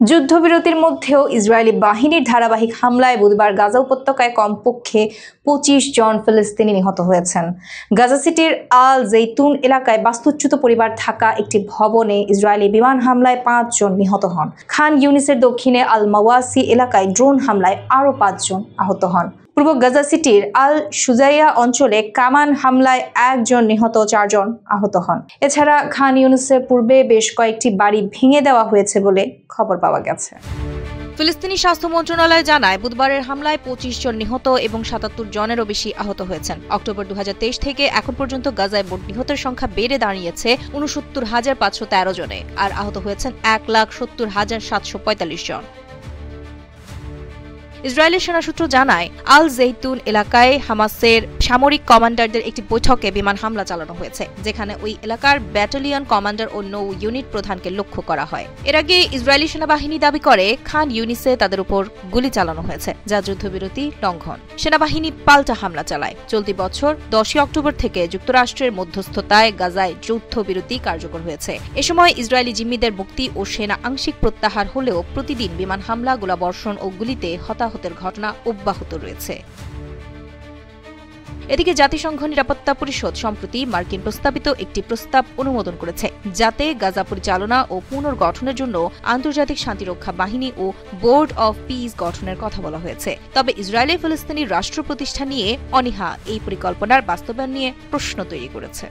যুদ্ধবিরতির মধ্যেও ইসরায়েলি বাহিনীর ধারাবাহিক হামলায় বুধবার গাজা উপত্যকায় কমপক্ষে ২৫ জন ফিলিস্তিনি নিহত হয়েছেন। গাজা সিটির আল জেইতুন এলাকায় বাস্তুচ্যুত পরিবার থাকা একটি ভবনে ইসরায়েলি বিমান হামলায় ৫ জন নিহত হন। খান ইউনিসের দক্ষিণে আল মাওয়াসি এলাকায় ড্রোন হামলায় আরও ৫ জন আহত হন। পূর্ব গাজা সিটির আল সুজাইয়া অঞ্চলে কামান হামলায় ১ জন নিহত, ৪ জন আহত হন। এছাড়া খান ইউনিসের পূর্বে বেশ কয়েকটি বাড়ি ভেঙে দেওয়া হয়েছে বলে খবর পাওয়া গেছে। ফিলিস্তিনি স্বাস্থ্য মন্ত্রণালয় জানায়, বুধবারের হামলায় ২৫ জন নিহত এবং ৭৭ জনেরও বেশি আহত হয়েছেন। অক্টোবর ২০২৩ থেকে এখন পর্যন্ত গাজায় মোট নিহতের সংখ্যা বেড়ে দাঁড়িয়েছে ৬৯,৫১৩ জনে, আর আহত হয়েছেন ১,৭০,৭৪৫ জন। ইসরায়েলের সেনা সূত্র জানায়, আল জেইতুন এলাকায় হামাসের সামরিক কমান্ডারদের একটি বৈঠকে বিমান হামলা চালানো হয়েছে, যেখানে ওই এলাকার ব্যাটালিয়ন কমান্ডার ও নৌ ইউনিট প্রধানকে লক্ষ্য করা হয়। এর আগে ইসরায়েলি সেনাবাহিনী দাবি করে খান ইউনিসে তাদের উপর গুলি চালানো হয়েছে, যা যুদ্ধবিরতি লঙ্ঘন। সেনাবাহিনী পাল্টা হামলা চালায়। চলতি বছর ১০ অক্টোবর থেকে যুক্তরাষ্ট্রের মধ্যস্থতায় গাজায় যুদ্ধবিরতি কার্যকর হয়েছে। এ সময় ইসরায়েলি জিম্মিদের মুক্তি ও সেনা আংশিক প্রত্যাহার হলেও প্রতিদিন বিমান হামলা, গোলাবর্ষণ ও গুলিতে হতাহতের ঘটনা অব্যাহত রয়েছে। এদিকে জাতিসংঘ নিরাপত্তা পরিষদ সম্প্রতি মার্কিন প্রস্তাবিত একটি প্রস্তাব অনুমোদন করেছে, যাতে গাজা পরিচালনা ও পুনর্গঠনের জন্য আন্তর্জাতিক শান্তিরক্ষা বাহিনী ও বোর্ড অব পিস গঠনের কথা বলা হয়েছে। তবে ইসরায়েলে ফিলিস্তিনি রাষ্ট্র প্রতিষ্ঠা নিয়ে অনীহা এই পরিকল্পনার বাস্তবায়ন নিয়ে প্রশ্ন তৈরি করেছে।